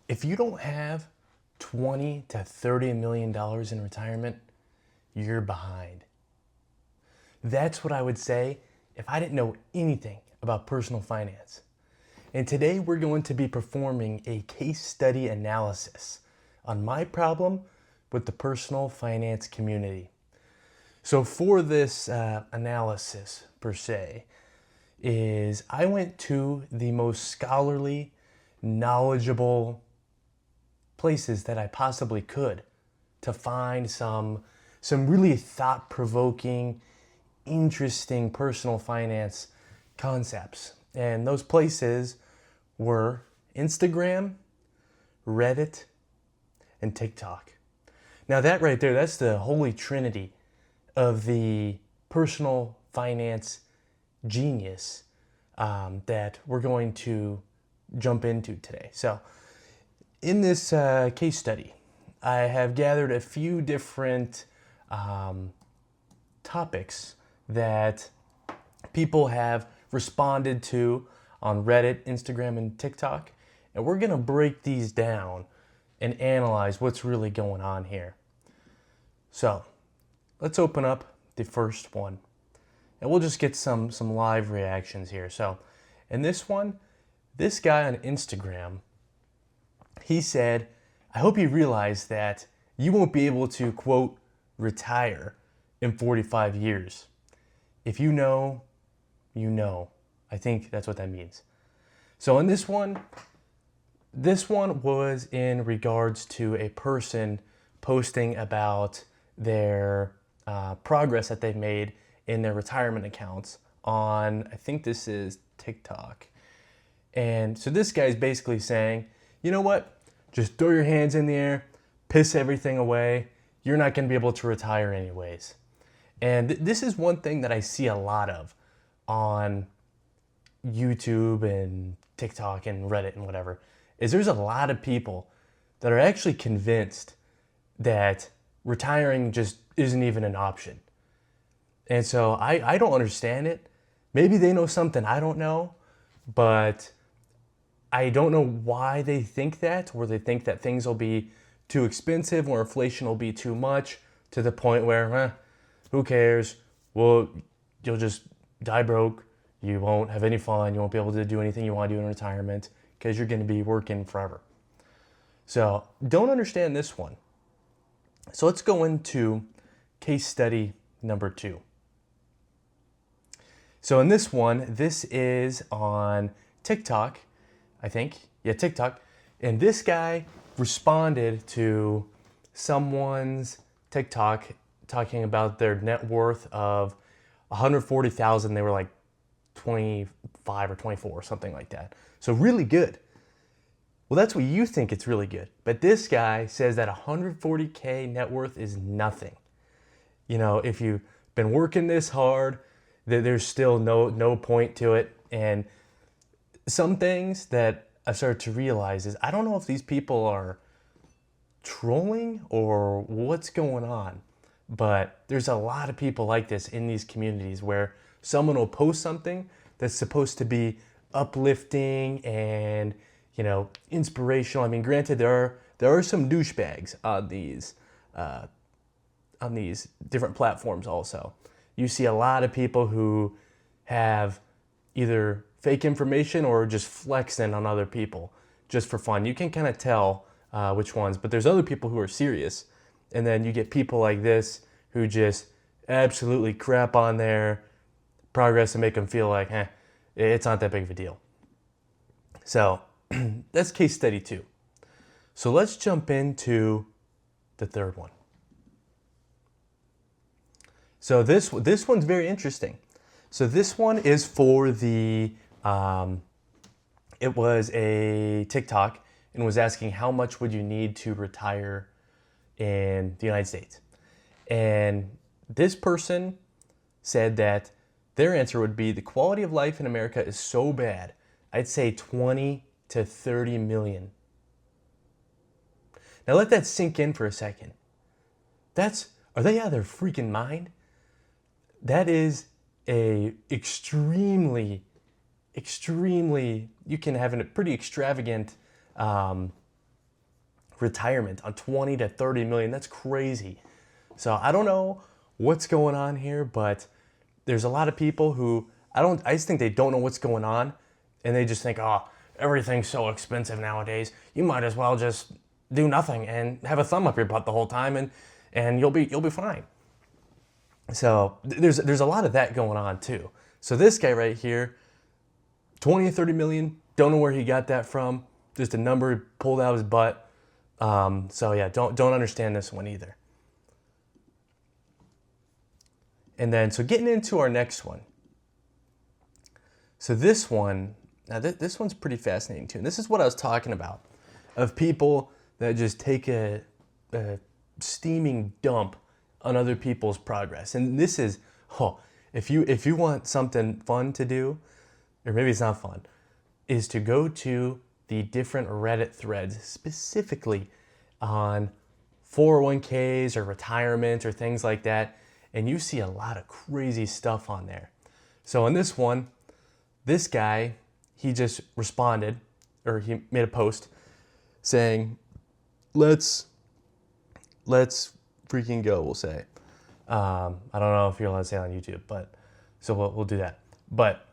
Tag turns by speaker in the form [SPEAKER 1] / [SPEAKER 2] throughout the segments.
[SPEAKER 1] If you don't have 20 to 30 million dollars in retirement, you're behind. That's what I would say if I didn't know anything about personal finance. And today we're going to be performing a case study analysis on my problem with the personal finance community. So for this analysis per se, is I went to the most scholarly, knowledgeable places that I possibly could to find some really thought-provoking, interesting personal finance concepts. And those places were Instagram, Reddit, and TikTok. Now that right there, that's the holy trinity of the personal finance genius that we're going to jump into today. So in this case study, I have gathered a few different topics that people have responded to on Reddit, Instagram, and TikTok. And we're going to break these down and analyze what's really going on here. So let's open up the first one. And we'll just get some live reactions here. So in this one, this guy on Instagram, he said, I hope you realize that you won't be able to, quote, retire in 45 years. If you know, you know. I think that's what that means. So in this one was in regards to a person posting about their progress that they've made in their retirement accounts on, I think this is TikTok. And so this guy is basically saying, you know what? Just throw your hands in the air, piss everything away. You're not going to be able to retire anyways. And this is one thing that I see a lot of on YouTube and TikTok and Reddit and whatever, is there's a lot of people that are actually convinced that retiring just isn't even an option. And so I don't understand it. Maybe they know something I don't know, but I don't know why they think that, or they think that things will be too expensive or inflation will be too much to the point where, who cares? Well, you'll just die broke. You won't have any fun. You won't be able to do anything you want to do in retirement because you're going to be working forever. So don't understand this one. So let's go into case study number 2. So in this one, this is on TikTok, I think. Yeah, TikTok. And this guy responded to someone's TikTok talking about their net worth of $140,000. They were like 25 or 24 or something like that. So really good. Well, that's what you think it's really good. But this guy says that 140K net worth is nothing. You know, if you've been working this hard, there's still no point to it. And some things that I started to realize is I don't know if these people are trolling or what's going on, but there's a lot of people like this in these communities where someone will post something that's supposed to be uplifting and, you know, inspirational. I mean, granted, there are some douchebags on these different platforms also. You see a lot of people who have either fake information or just flexing on other people just for fun. You can kind of tell which ones, but there's other people who are serious. And then you get people like this who just absolutely crap on their progress and make them feel like, it's not that big of a deal. So that's case study 2. So let's jump into the third one. So this one's very interesting. So this one is for the, it was a TikTok and was asking how much would you need to retire in the United States. And this person said that their answer would be the quality of life in America is so bad, I'd say 20 to 30 million. Now let that sink in for a second. Are they out of their freaking mind? That is a extremely, you can have a pretty extravagant retirement on 20 to 30 million. That's crazy. So I don't know what's going on here, but there's a lot of people who I just think they don't know what's going on, and they just think, oh, everything's so expensive nowadays. You might as well just do nothing and have a thumb up your butt the whole time, and you'll be fine. So there's a lot of that going on too. So this guy right here, 20 to 30 million, don't know where he got that from. Just a number he pulled out of his butt. So yeah, don't understand this one either. And then, so getting into our next one. So this one, now this one's pretty fascinating too. And this is what I was talking about, of people that just take a steaming dump on other people's progress. And this is, if you want something fun to do, or maybe it's not fun, is to go to the different Reddit threads specifically on 401ks or retirement or things like that. And you see a lot of crazy stuff on there. So in this one, this guy, he just responded, or he made a post saying, let's freaking go, we'll say. I don't know if you're allowed to say it on YouTube, but so we'll do that. But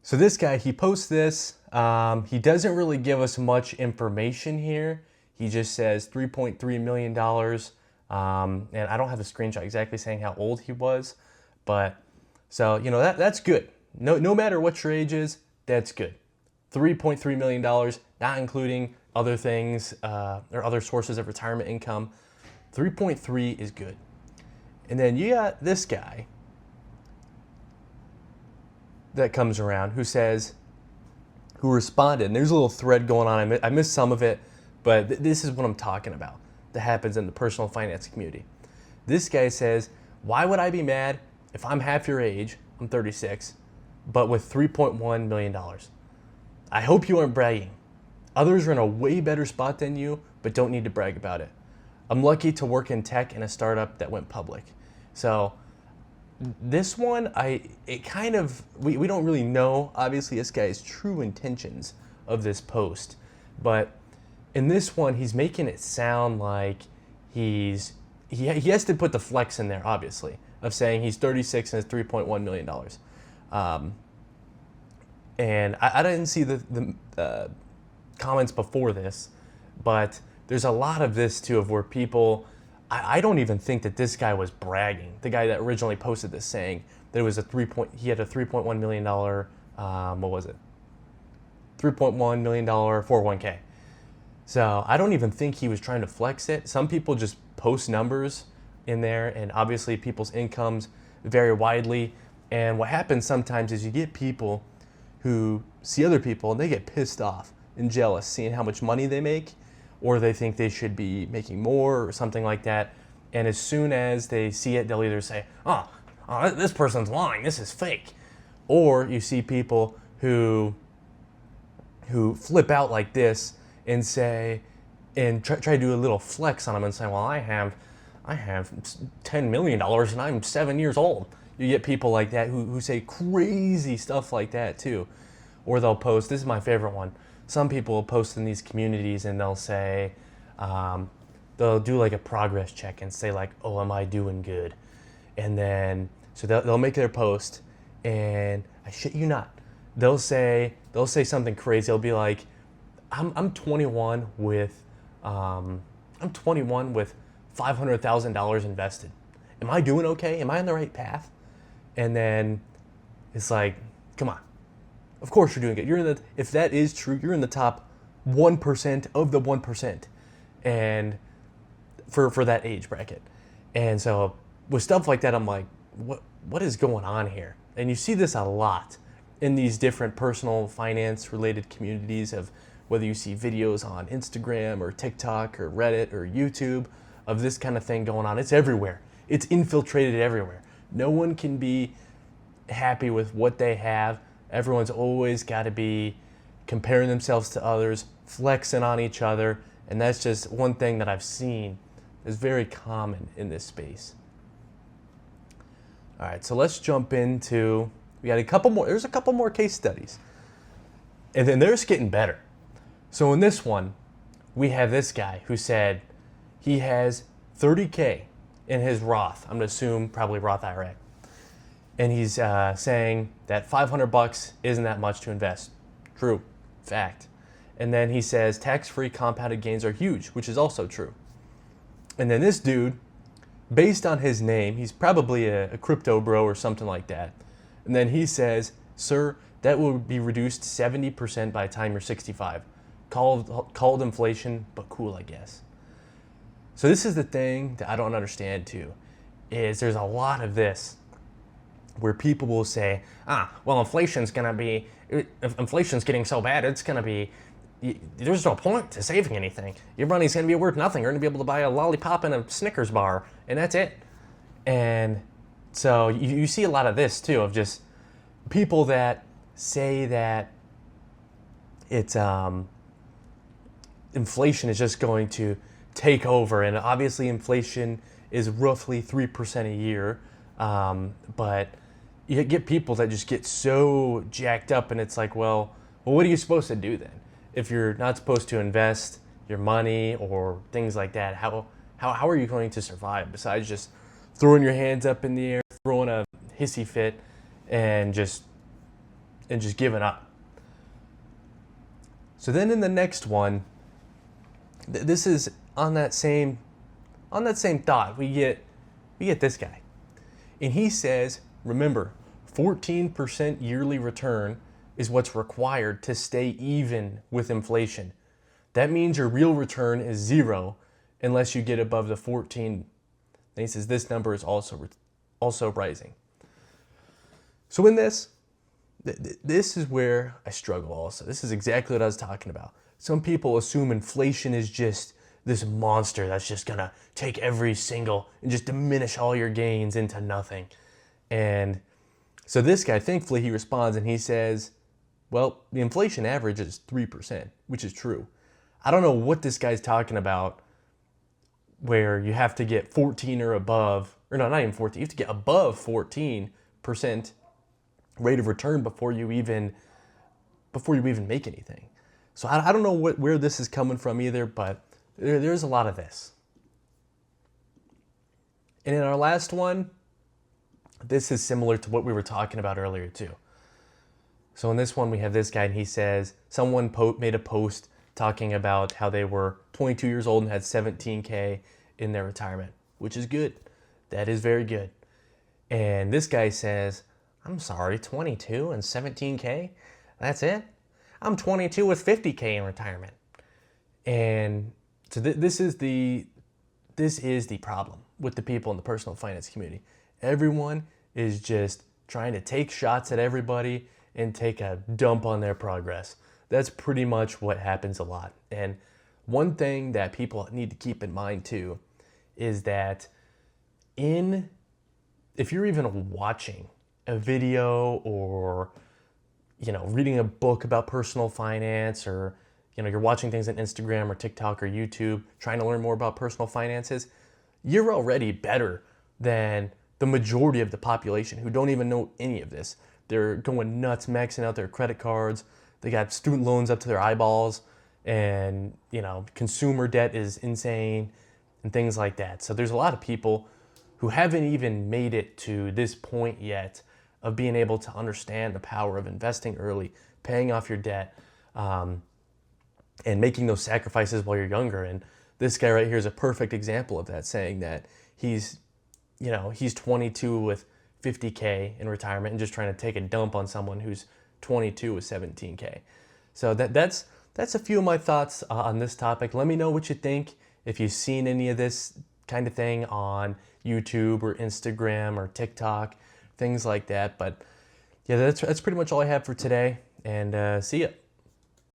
[SPEAKER 1] so this guy, he posts this. He doesn't really give us much information here. He just says $3.3 million. And I don't have the screenshot exactly saying how old he was, but so, you know, that's good. No matter what your age is, that's good. $3.3 million, not including other things or other sources of retirement income. 3.3 is good. And then you got this guy that comes around who responded, and there's a little thread going on. I missed some of it, but this is what I'm talking about that happens in the personal finance community. This guy says, why would I be mad if I'm half your age, I'm 36, but with $3.1 million? I hope you aren't bragging. Others are in a way better spot than you, but don't need to brag about it. I'm lucky to work in tech in a startup that went public. So this one, we don't really know, obviously, this guy's true intentions of this post, but in this one, he's making it sound like he has to put the flex in there, obviously, of saying he's 36 and has $3.1 million. And I didn't see the comments before this, but there's a lot of this too, of where people, I don't even think that this guy was bragging. The guy that originally posted this saying that it was he had a $3.1 million, what was it? $3.1 million 401k. So I don't even think he was trying to flex it. Some people just post numbers in there, and obviously people's incomes vary widely. And what happens sometimes is you get people who see other people and they get pissed off and jealous seeing how much money they make, or they think they should be making more or something like that. And as soon as they see it, they'll either say, oh, this person's lying, this is fake. Or you see people who flip out like this and say, and try to do a little flex on them and say, well, I have $10 million and I'm 7 years old. You get people like that who say crazy stuff like that too. Or they'll post, this is my favorite one. Some people will post in these communities and they'll say, they'll do like a progress check and say like, oh, am I doing good? And then, so they'll make their post, and I shit you not, they'll say something crazy. They'll be like, I'm 21 with $500,000 invested. Am I doing okay? Am I on the right path? And then it's like, come on. Of course you're doing good. If that is true, you're in the top 1% of the 1%, and for that age bracket. And so with stuff like that, I'm like, what is going on here? And you see this a lot in these different personal finance related communities, of whether you see videos on Instagram or TikTok or Reddit or YouTube of this kind of thing going on. It's everywhere. It's infiltrated everywhere. No one can be happy with what they have. Everyone's always got to be comparing themselves to others, flexing on each other, and that's just one thing that I've seen is very common in this space. All right, so let's jump into, there's a couple more case studies, and then they're just getting better. So in this one, we have this guy who said he has 30K in his Roth. I'm going to assume probably Roth IRA. And he's saying that $500 isn't that much to invest. True. Fact. And then he says tax-free compounded gains are huge, which is also true. And then this dude, based on his name, he's probably a crypto bro or something like that. And then he says, sir, that will be reduced 70% by the time you're 65. Called inflation, but cool, I guess. So this is the thing that I don't understand too, is there's a lot of this where people will say, well, inflation's getting so bad, it's going to be, there's no point to saving anything. Your money's going to be worth nothing. You're going to be able to buy a lollipop and a Snickers bar, and that's it. And so you see a lot of this too, of just people that say that it's inflation is just going to take over. And obviously inflation is roughly 3% a year. But you get people that just get so jacked up, and it's like, well, what are you supposed to do then? If you're not supposed to invest your money or things like that, how are you going to survive besides just throwing your hands up in the air, throwing a hissy fit, and just giving up? So then in the next one, this is on that same thought. We get this guy, and he says, remember, 14% yearly return is what's required to stay even with inflation. That means your real return is 0 unless you get above the 14. Then he says this number is also rising. So in this is where I struggle also. This is exactly what I was talking about. Some people assume inflation is just this monster that's just gonna take every single and just diminish all your gains into nothing. And so this guy, thankfully, he responds and he says, well, the inflation average is 3%, which is true. I don't know what this guy's talking about where you have to get 14 or above, or no, not even 14, you have to get above 14% rate of return before you even make anything. So I don't know where this is coming from either, but there's a lot of this. And in our last one, this is similar to what we were talking about earlier too. So in this one, we have this guy, and he says someone made a post talking about how they were 22 years old and had 17K in their retirement, which is good. That is very good. And this guy says, I'm sorry, 22 and 17K? That's it? I'm 22 with 50K in retirement. And so this is the problem with the people in the personal finance community. Everyone is just trying to take shots at everybody and take a dump on their progress. That's pretty much what happens a lot. And one thing that people need to keep in mind too is that if you're even watching a video or reading a book about personal finance, or you're watching things on Instagram or TikTok or YouTube trying to learn more about personal finances, you're already better than the majority of the population who don't even know any of this. They're going nuts, maxing out their credit cards. They got student loans up to their eyeballs, and consumer debt is insane and things like that. So there's a lot of people who haven't even made it to this point yet of being able to understand the power of investing early, paying off your debt, and making those sacrifices while you're younger. And this guy right here is a perfect example of that, saying that he's 22 with 50K in retirement and just trying to take a dump on someone who's 22 with 17K. So that's a few of my thoughts on this topic. Let me know what you think. If you've seen any of this kind of thing on YouTube or Instagram or TikTok, things like that. But yeah, that's pretty much all I have for today, and see ya.